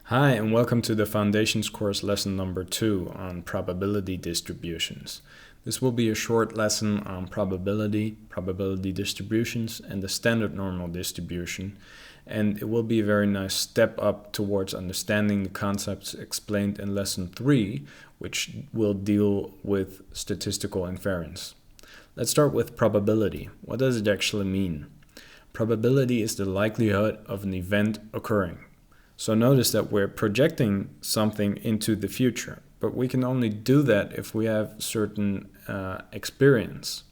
Hi, and welcome to the Foundations course lesson number 2 on probability distributions. This will be a short lesson on probability distributions, and the standard normal distribution, and it will be a very nice step up towards understanding the concepts explained in lesson 3, which will deal with statistical inference. Let's start with probability. What does it actually mean? Probability is the likelihood of an event occurring. So notice that we're projecting something into the future, but we can only do that if we have certain experience.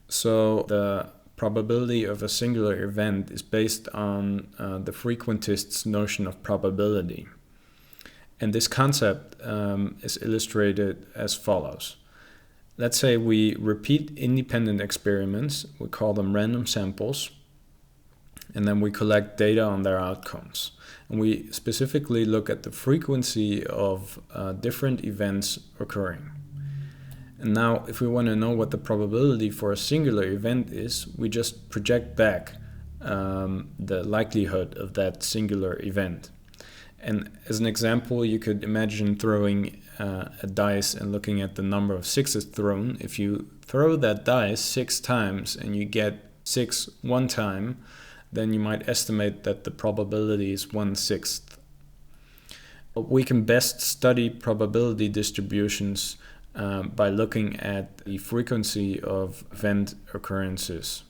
So the probability of a singular event is based on the frequentists' notion of probability. And this concept is illustrated as follows. Let's say we repeat independent experiments, we call them random samples, and then we collect data on their outcomes. And we specifically look at the frequency of different events occurring. And now, if we want to know what the probability for a singular event is, we just project back the likelihood of that singular event. And as an example, you could imagine throwing a dice and looking at the number of sixes thrown. If you throw that dice 6 times and you get 6 one time, then you might estimate that the probability is 1/6. We can best study probability distributions by looking at the frequency of event occurrences.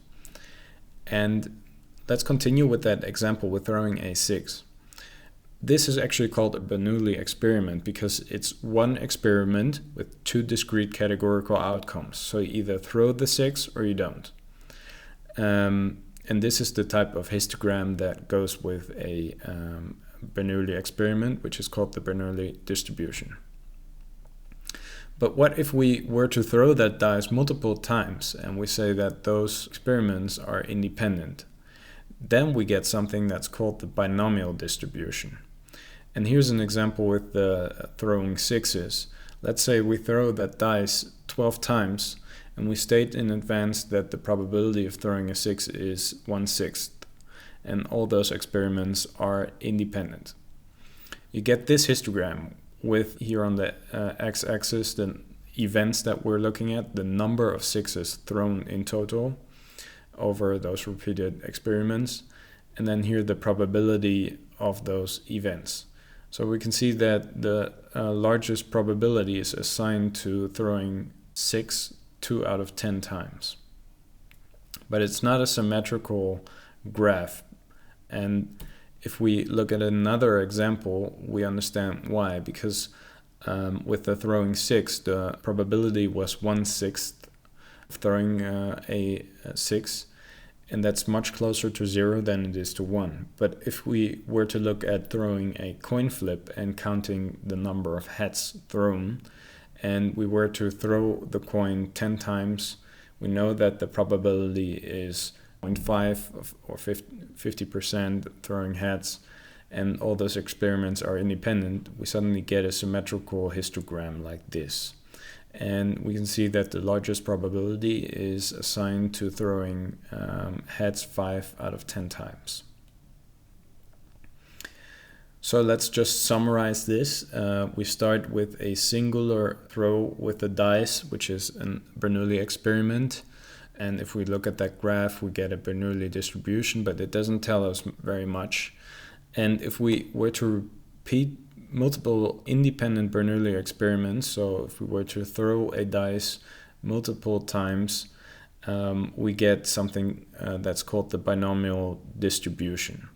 And let's continue with that example with throwing a 6. This is actually called a Bernoulli experiment because it's one experiment with 2 discrete categorical outcomes. So you either throw the 6 or you don't. And this is the type of histogram that goes with a Bernoulli experiment, which is called the Bernoulli distribution. But what if we were to throw that dice multiple times and we say that those experiments are independent? Then we get something that's called the binomial distribution. And here's an example with the throwing 6s. Let's say we throw that dice 12 times, and we state in advance that the probability of throwing a 6 is 1/6, and all those experiments are independent. You get this histogram with, here on the x-axis, the events that we're looking at, the number of 6s thrown in total over those repeated experiments, and then here the probability of those events. So we can see that the largest probability is assigned to throwing 6 2 out of 10 times. But it's not a symmetrical graph. And if we look at another example, we understand why. Because with the throwing 6, the probability was 1/6 of throwing a 6. And that's much closer to 0 than it is to 1. But if we were to look at throwing a coin flip and counting the number of heads thrown, and we were to throw the coin 10 times, we know that the probability is 0.5 or 50% throwing heads, and all those experiments are independent. We suddenly get a symmetrical histogram like this. And we can see that the largest probability is assigned to throwing heads 5 out of 10 times. So let's just summarize this. We start with a singular throw with the dice, which is a Bernoulli experiment. And if we look at that graph, we get a Bernoulli distribution, but it doesn't tell us very much. And if we were to repeat multiple independent Bernoulli experiments, so if we were to throw a dice multiple times, we get something that's called the binomial distribution.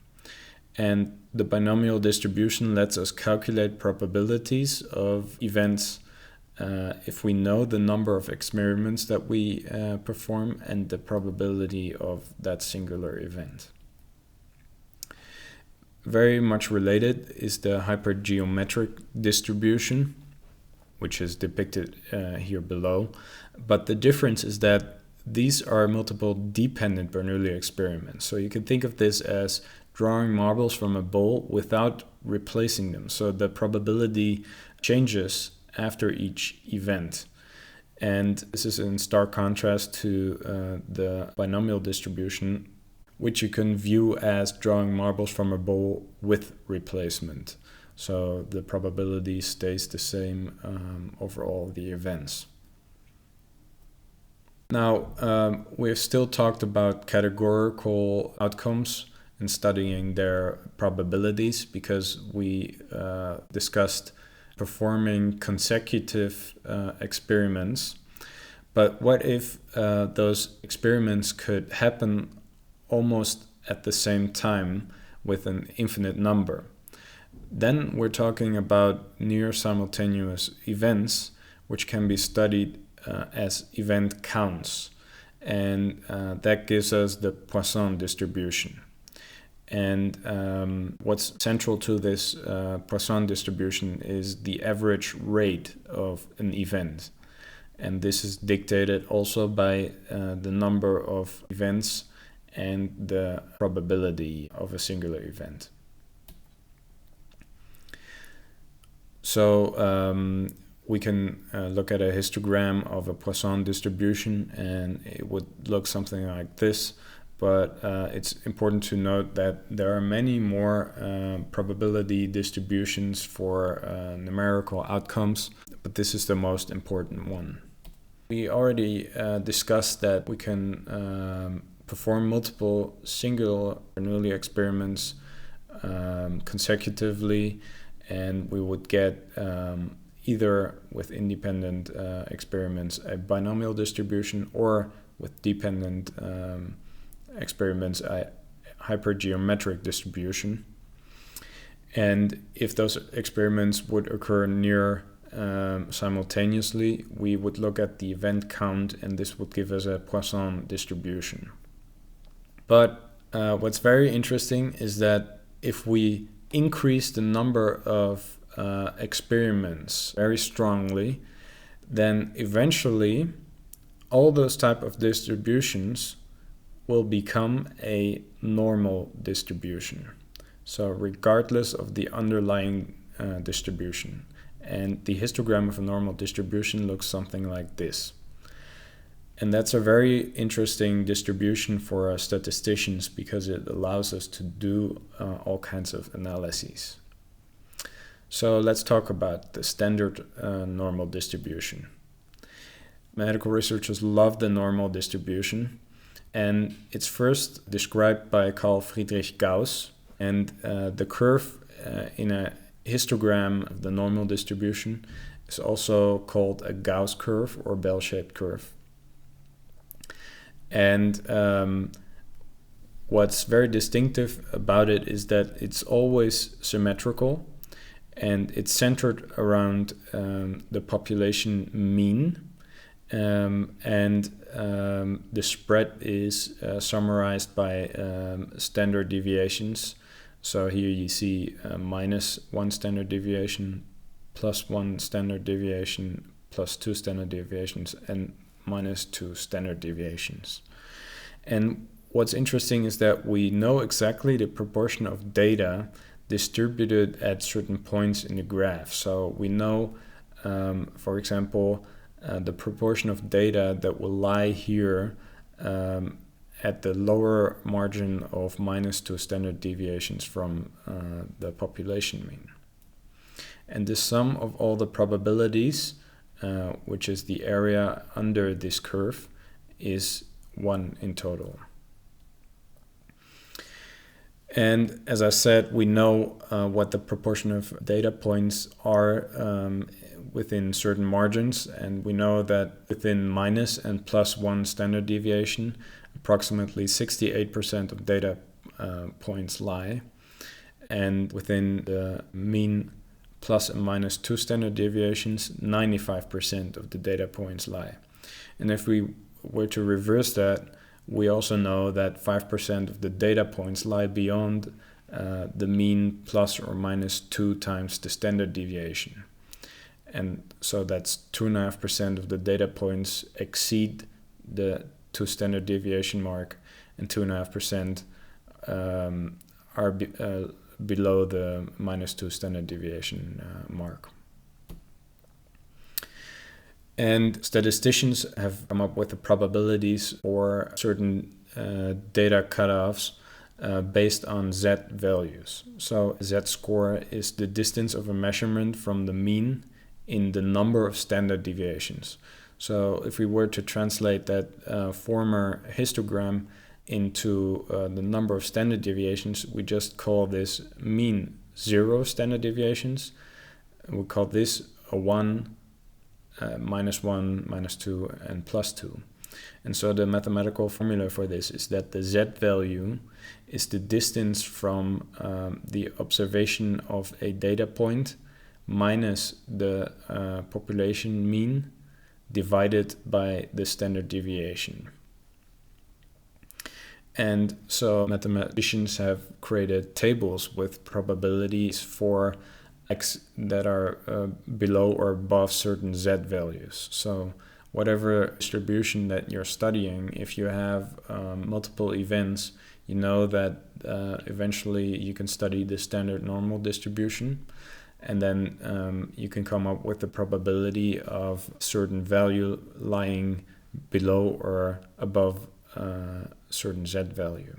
And the binomial distribution lets us calculate probabilities of events if we know the number of experiments that we perform and the probability of that singular event. Very much related is the hypergeometric distribution, which is depicted here below. But the difference is that these are multiple dependent Bernoulli experiments. So you can think of this as drawing marbles from a bowl without replacing them. So the probability changes after each event. And this is in stark contrast to the binomial distribution, which you can view as drawing marbles from a bowl with replacement. So the probability stays the same over all the events. Now, we've still talked about categorical outcomes and studying their probabilities, because we discussed performing consecutive experiments. But what if those experiments could happen almost at the same time with an infinite number? Then we're talking about near simultaneous events, which can be studied as event counts. And that gives us the Poisson distribution. And what's central to this Poisson distribution is the average rate of an event. And this is dictated also by the number of events and the probability of a singular event. So we can look at a histogram of a Poisson distribution, and it would look something like this. But it's important to note that there are many more probability distributions for numerical outcomes, but this is the most important one. We already discussed that we can perform multiple singular Bernoulli experiments consecutively, and we would get either with independent experiments a binomial distribution, or with dependent experiments a hypergeometric distribution. And if those experiments would occur near simultaneously, we would look at the event count, and this would give us a Poisson distribution. But what's very interesting is that if we increase the number of experiments very strongly, then eventually all those type of distributions will become a normal distribution. So regardless of the underlying distribution. And the histogram of a normal distribution looks something like this. And that's a very interesting distribution for statisticians, because it allows us to do all kinds of analyses. So let's talk about the standard normal distribution. Medical researchers love the normal distribution, and it's first described by Carl Friedrich Gauss, and the curve in a histogram of the normal distribution is also called a Gauss curve or bell-shaped curve. And what's very distinctive about it is that it's always symmetrical, and it's centered around the population mean, and the spread is summarized by standard deviations. So here you see minus 1 standard deviation, plus 1 standard deviation, plus 2 standard deviations, and minus 2 standard deviations. And what's interesting is that we know exactly the proportion of data distributed at certain points in the graph. So we know, for example, the proportion of data that will lie here at the lower margin of minus 2 standard deviations from the population mean. And the sum of all the probabilities, which is the area under this curve, is 1 in total. And as I said, we know what the proportion of data points are within certain margins, and we know that within minus and plus 1 standard deviation, approximately 68% of data points lie, and within the mean plus and minus 2 standard deviations, 95% of the data points lie. And if we were to reverse that, we also know that 5% of the data points lie beyond the mean plus or minus 2 times the standard deviation. And so that's 2.5% of the data points exceed the 2 standard deviation mark, and 2.5% are below the minus 2 standard deviation mark. And statisticians have come up with the probabilities for certain data cutoffs based on Z values. So Z-score is the distance of a measurement from the mean in the number of standard deviations. So if we were to translate that former histogram into the number of standard deviations, we just call this mean 0 standard deviations. We call this a 1, -1, -2, and +2. And so the mathematical formula for this is that the Z value is the distance from the observation of a data point minus the population mean divided by the standard deviation. And so mathematicians have created tables with probabilities for x that are below or above certain Z values. So whatever distribution that you're studying, if you have multiple events, you know that eventually you can study the standard normal distribution, and then you can come up with the probability of certain value lying below or above certain Z value.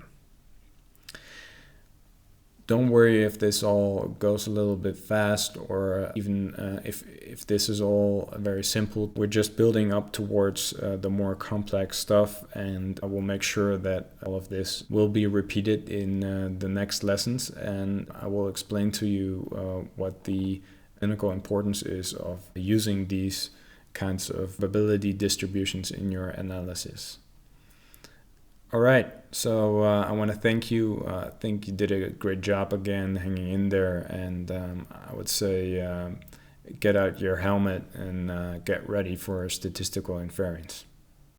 Don't worry if this all goes a little bit fast, or even if this is all very simple. We're just building up towards the more complex stuff, and I will make sure that all of this will be repeated in the next lessons, and I will explain to you what the clinical importance is of using these kinds of probability distributions in your analysis. All right, so I want to thank you. I think you did a great job again hanging in there, and I would say get out your helmet and get ready for statistical inference.